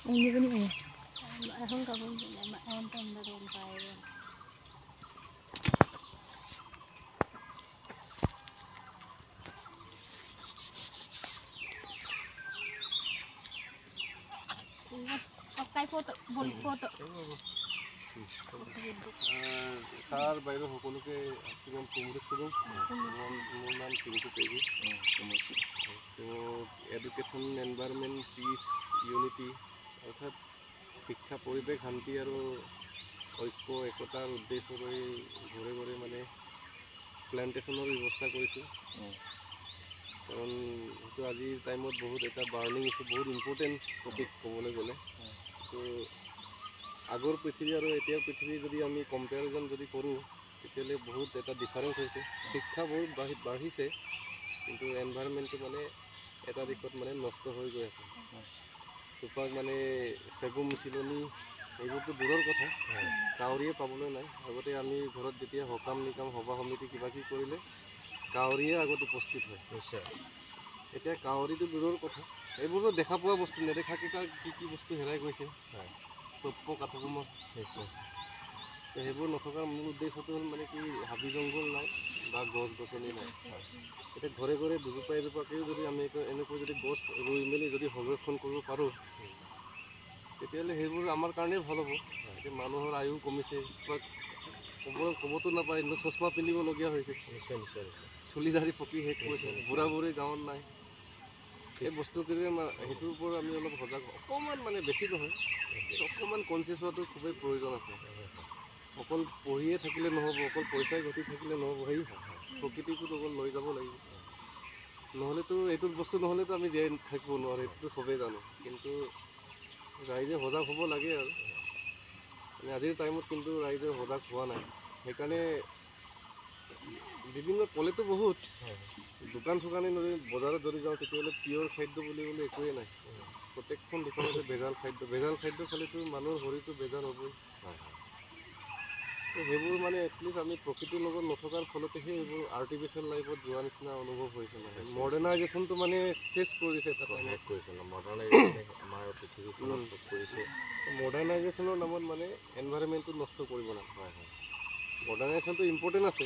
Ini pun ini. Ahong kabun ahong tanda ron payo. Okay photo, bol photo. Sar বাইরে সকলোকে কিমান কংগ্ৰেছ কৰোঁ মোৰ নাম টিংকু পেগু তো এডুকেশ্যন এনভাইৰনমেণ্ট পিচ ইউনিটি অৰ্থাৎ শিক্ষা পৰিৱেশ শান্তি আৰু ঐক্য একতাৰ উদ্দেশ্য কৰি ঘৰে ঘৰে মানে প্লেণ্টেশ্যনৰ ব্যৱস্থা কৰিছোঁ কাৰণ সেইটো আজিৰ টাইমত বহুত এটা বাৰ্ণিং ইছ্যু বহুত ইম্পৰ্টেণ্ট টপিক ক'বলৈ গ'লে তো আগৰ পৃথিৱী আৰু এতিয়াৰ পৃথিৱী যদি আমি কম্পেৰিজন যদি কৰোঁ তেতিয়াহ'লে বহুত এটা ডিফাৰেঞ্চ হৈছে শিক্ষা বহুত বাঢ়িছে কিন্তু এনভাইৰনমেণ্টটো মানে এটা দিশত মানে নষ্ট হৈ গৈ আছে চোপাক মানে চেগুন চিলনি এইবোৰতো দূৰৰ কথা কাউৰীয়ে পাবলৈ নাই আগতে আমি ঘৰত যেতিয়া সকাম নিকাম সভা সমিতি কিবা কিবি কৰিলে কাউৰীয়ে আগত উপস্থিত হয় নিশ্চয় এতিয়া কাউৰীটো দূৰৰ কথা এইবোৰতো দেখা পোৱা বস্তু নেদেখাকৈ কি কি বস্তু হেৰাই গৈছে তপ্প কাঠবোমা নিশ্চয় সেইবোৰ নথকাৰ মূল উদ্দেশ্যটো হ'ল মানে কি হাবি জংঘল নাই বা গছ গছনি নাই এতিয়া ঘৰে ঘৰে দুজোপা এজোপাকেও যদি আমি এনেকৈ যদি গছ ৰুই মেলি যদি সংৰক্ষণ কৰিব পাৰোঁ তেতিয়াহ'লে সেইবোৰ আমাৰ কাৰণেই ভাল হ'ব এতিয়া মানুহৰ আয়ু কমিছে ক'বতো নাপায় কিন্তু চশমা পিন্ধিবলগীয়া হৈছে নিশ্চয় নিশ্চয় নিশ্চয় চুলি দাঢ়ি পকি শেষ কৰিছে বুঢ়া বুঢ়ী গাঁৱত নাই এই বস্তুখিনি সেইটোৰ ওপৰত আমি অলপ সজাগ অকণমান মানে বেছি নহয় অকণমান কনচিয়াছ হোৱাটো খুবেই প্ৰয়োজন আছে অকল পঢ়িয়ে থাকিলে নহ'ব অকল পইচাই ঘটি থাকিলে নহ'ব সেই প্ৰকৃতিটোত অকল লৈ যাব লাগিব নহ'লেতো এইটো বস্তু নহ'লেতো আমি জীয়াই থাকিব নোৱাৰোঁ সেইটোতো চবেই জানো কিন্তু ৰাইজে সজাগ হ'ব লাগে আৰু মানে আজিৰ টাইমত কিন্তু ৰাইজে সজাগ হোৱা নাই সেইকাৰণে বিভিন্ন ক'লেতো বহুত দোকান চোকানে যদি বজাৰত যদি যাওঁ তেতিয়াহ'লে পিয়ৰ খাদ্য বুলিবলৈ একোৱেই নাই প্ৰত্যেকখন দোকানতে ভেজাল খাদ্য খালেতো মানুহৰ শৰীৰটো ভেজাল হ'বই সেইবোৰ মানে এটলিষ্ট আমি প্ৰকৃতিৰ লগত নথকাৰ ফলতেহে এইবোৰ আৰ্টিফিচিয়েল লাইফত যোৱা নিচিনা অনুভৱ হৈছে নহয় মডাৰ্ণাইজেশ্যনটো মানে চেছ কৰিছে এটা শেষ কৰিছে মডাৰ্ণাইজেশ্যনে আমাৰ পৃথিৱীখনত শেষ কৰিছে মডাৰ্ণাইজেশ্যনৰ নামত মানে এনভাইৰনমেণ্টটো নষ্ট কৰিব নাপায় মডাৰ্ণাইজেশ্যনটো ইম্পৰ্টেণ্ট আছে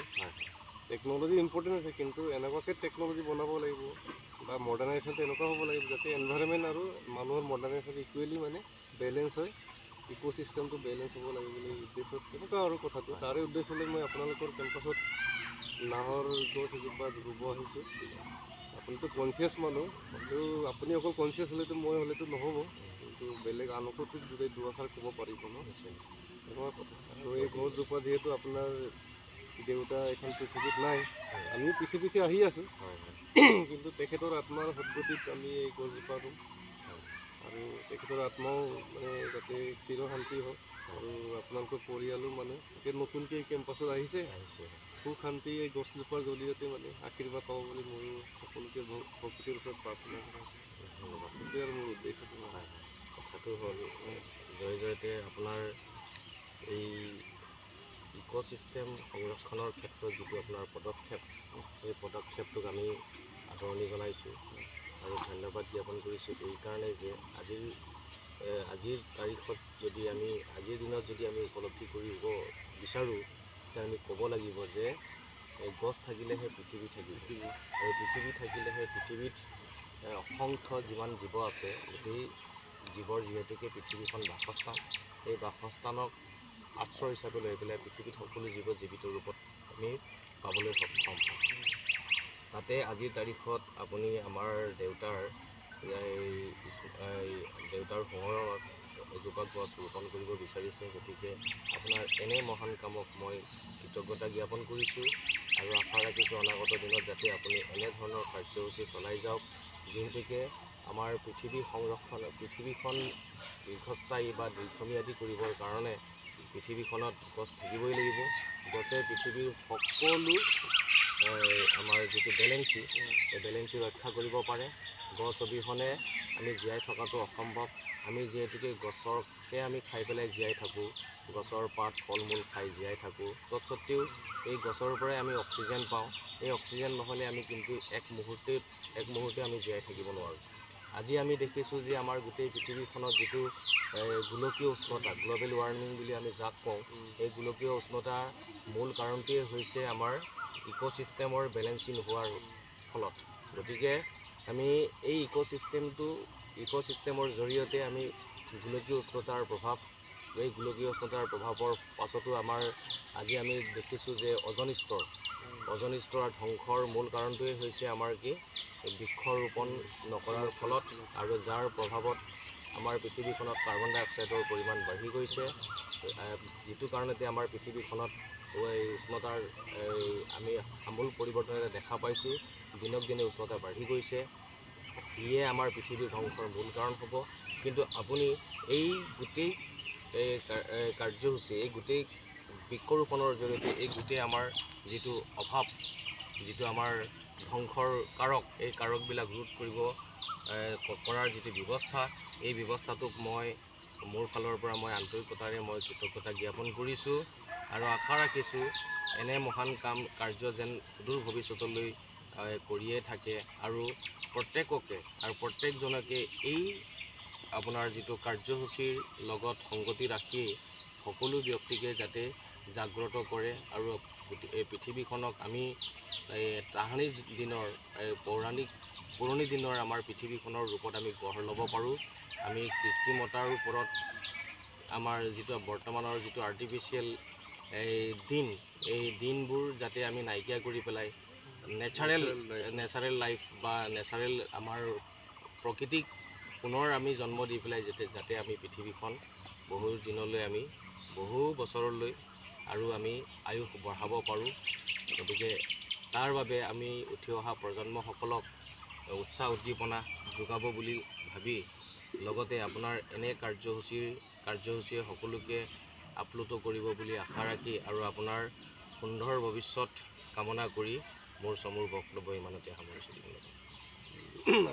টেকন'লজি ইম্পৰ্টেণ্ট আছে কিন্তু এনেকুৱাকৈ টেকন'লজি বনাব লাগিব বা মডাৰ্ণাইজেশ্যনটো এনেকুৱা হ'ব লাগিব যাতে এনভাইৰনমেণ্ট আৰু মানুহৰ মডাৰ্ণাইজেশ্যন ইকুৱেলি মানে বেলেঞ্চ হয় ইক'চিষ্টেমটো বেলেঞ্চ হ'ব লাগে বুলি উদ্দেশ্যত তেনেকুৱা আৰু কথাটো তাৰে উদ্দেশ্যলৈ মই আপোনালোকৰ কেম্পাছত নাহৰ গছ এজোপা ৰুব আহিছোঁ আপুনিতো কনচিয়াছ মানুহ হ'লেও আপুনি অকল কনচিয়াছ হ'লেতো মই হ'লেতো নহ'ব কিন্তু বেলেগ আনকো যদি দুআষাৰ ক'ব পাৰিব ন তেনেকুৱা কথা আৰু এই গছজোপা যিহেতু আপোনাৰ দেউতা এখন পৃথিৱীত নাই আমিও পিছে পিছে আহি আছোঁ কিন্তু তেখেতৰ আত্মাৰ সদ্গতিত আমি এই গছজোপা ৰুম আৰু তেখেতৰ আত্মাও মানে যাতে চিৰশান্তি হওক আৰু আপোনালোকৰ পৰিয়ালো মানে এতিয়া নতুনকৈ এই কেম্পাছত আহিছে সুখ শান্তি এই গছজোপাৰ জৰিয়তে মানে আশীৰ্বাদ পাব বুলি ময়ো সকলোকে প্ৰকৃতিৰ ওচৰত প্ৰাৰ্থনা কৰোঁ সেইটোৱে আৰু মোৰ উদ্দেশ্যটো নহয় কথাটো হ'ল জয়তে আপোনাৰ এই ইক'চিষ্টেম সংৰক্ষণৰ ক্ষেত্ৰত যিটো আপোনাৰ পদক্ষেপ সেই পদক্ষেপটোক আমি আদৰণি জনাইছোঁ আৰু ধন্যবাদ জ্ঞাপন কৰিছোঁ এইকাৰণে যে আজিৰ তাৰিখত যদি আমি আজিৰ দিনত যদি আমি উপলব্ধি কৰিব বিচাৰোঁ তেতিয়া আমি ক'ব লাগিব যে এই গছ থাকিলেহে পৃথিৱী থাকিব আৰু পৃথিৱী থাকিলেহে পৃথিৱীত অসংখ্য যিমান জীৱ আছে গোটেই জীৱৰ যিহেতুকে পৃথিৱীখন বাসস্থান এই বাসস্থানক আশ্ৰয় হিচাপে লৈ পেলাই পৃথিৱীত সকলো জীৱ জীৱিত ৰূপত আমি পাবলৈ সক্ষম হওঁ তাতে আজিৰ তাৰিখত আপুনি আমাৰ দেউতাৰ সোঁৱৰণত এজোপা গছ ৰোপণ কৰিব বিচাৰিছে গতিকে আপোনাৰ এনে মহান কামক মই কৃতজ্ঞতা জ্ঞাপন কৰিছোঁ আৰু আশা ৰাখিছোঁ অনাগত দিনত যাতে আপুনি এনেধৰণৰ কাৰ্যসূচী চলাই যাওক যিহেতুকে আমাৰ পৃথিৱীখন দীৰ্ঘস্থায়ী বা দীৰ্ঘম্যাদী কৰিবৰ কাৰণে পৃথিৱীখনত গছ থাকিবই লাগিব গছে পৃথিৱীৰ সকলো আমাৰ যিটো বেলেঞ্চি এই বেলেঞ্চি ৰক্ষা কৰিব পাৰে গছ অবিহনে আমি জীয়াই থকাটো অসম্ভৱ আমি যিহেতুকে গছকে আমি খাই পেলাই জীয়াই থাকোঁ গছৰ পাত ফল মূল খাই জীয়াই থাকোঁ তৎসত্ত্বেও এই গছৰ পৰাই আমি অক্সিজেন পাওঁ এই অক্সিজেন নহ'লে আমি কিন্তু এক মুহূৰ্তে আমি জীয়াই থাকিব নোৱাৰোঁ আজি আমি দেখিছোঁ যে আমাৰ গোটেই পৃথিৱীখনত যিটো গোলকীয় উষ্ণতা গ্ল'বেল ৱাৰ্মিং বুলি আমি যাক কওঁ, এই গোলকীয় উষ্ণতাৰ মূল কাৰণটোৱে হৈছে আমাৰ ইক'ছিষ্টেমৰ বেলেঞ্চিং নোহোৱাৰ ফলত। গতিকে আমি এই ইক'ছিষ্টেমৰ জৰিয়তে আমি গোলকীয় উষ্ণতাৰ প্ৰভাৱৰ পাছতো আমাৰ আজি আমি দেখিছোঁ যে ওজন স্তৰৰ ধ্বংসৰ মূল কাৰণটোৱে হৈছে আমাৰ বৃক্ষৰোপণ নকৰাৰ ফলত, আৰু যাৰ প্ৰভাৱত আমাৰ পৃথিৱীখনত কাৰ্বন ডাই অক্সাইডৰ পৰিমাণ বাঢ়ি গৈছে, যিটো কাৰণতে আমাৰ পৃথিৱীখনত উষ্ণতাৰ আমি আমূল পৰিৱৰ্তন এটা দেখা পাইছোঁ। দিনক দিনে উষ্ণতা বাঢ়ি গৈছে, ইয়ে আমাৰ পৃথিৱীৰ ধ্বংসৰ মূল কাৰণ হ'ব। কিন্তু আপুনি এই গোটেই কাৰ্যসূচী, এই গোটেই বৃক্ষৰোপণৰ জৰিয়তে এই গোটেই আমাৰ যিটো অভাৱ, যিটো আমাৰ ধ্বংসৰ কাৰক, এই কাৰকবিলাক ৰোধ কৰাৰ যিটো ব্যৱস্থা, এই ব্যৱস্থাটোক মই মোৰ ফালৰ পৰা মই আন্তৰিকতাৰে মই কৃতজ্ঞতা জ্ঞাপন কৰিছোঁ, আৰু আশা ৰাখিছোঁ এনে মহান কাৰ্য যেন সুদূৰ ভৱিষ্যতলৈ কৰিয়ে থাকে, আৰু প্ৰত্যেকজনকে এই আপোনাৰ যিটো কাৰ্যসূচীৰ লগত সংগতি ৰাখি সকলো ব্যক্তিকে যাতে জাগ্ৰত কৰে, আৰু এই পৃথিৱীখনক আমি তাহানি দিনৰ পুৰণি দিনৰ আমাৰ পৃথিৱীখনৰ ৰূপত আমি গঢ় ল'ব পাৰোঁ। আমি কৃত্ৰিমতাৰ ওপৰত আমাৰ যিটো বৰ্তমানৰ যিটো আৰ্টিফিচিয়েল এই দিনবোৰ যাতে আমি নাইকিয়া কৰি পেলাই নেচাৰেল লাইফ বা নেচাৰেল আমাৰ প্ৰকৃতিক পুনৰ আমি জন্ম দি পেলাই যাতে আমি পৃথিৱীখন বহু বছৰলৈ আৰু আমি আয়ুস বঢ়াব পাৰোঁ। গতিকে তাৰ বাবে আমি উঠি অহা প্ৰজন্মসকলক উৎসাহ উদ্দীপনা যোগাব বুলি ভাবি, লগতে আপোনাৰ এনে কাৰ্যসূচীয়ে সকলোকে আপ্লুত কৰিব বুলি আশা ৰাখি, আৰু আপোনাৰ সুন্দৰ ভৱিষ্যত কামনা কৰি মোৰ চমুৰ বক্তব্য ইমানতে সামৰিছোঁ।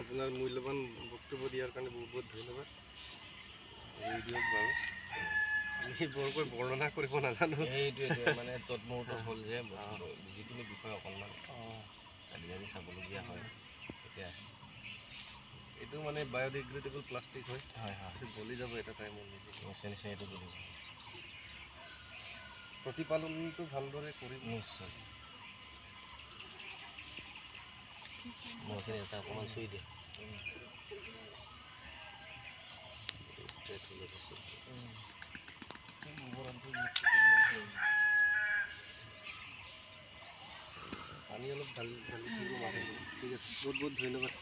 আপোনাৰ মূল্যৱান বক্তব্য দিয়াৰ কাৰণে বহুত বহুত ধন্যবাদ। দিয়ক বাৰু, আমি বৰকৈ বৰ্ণনা কৰিব নাজানো। এইটোৱে মানে তৎমূৰ্ত হ'ল যে যিকোনো বিষয়ে অকণমান চালি চাবলগীয়া হয়। এতিয়া এইটো মানে বায়'ডিগ্ৰেডেবল প্লাষ্টিক হয়, হয় গলি যাব এটা টাইমত। নিশ্চয় এইটো গলি যাব। প্ৰতিপালনটো ভালদৰে কৰিম নিশ্চয়। মইখিনি এটা অকণমান চুই দিয়ে পানী অলপ ঢালি থাকিব। ঠিক আছে, বহুত বহুত ধন্যবাদ।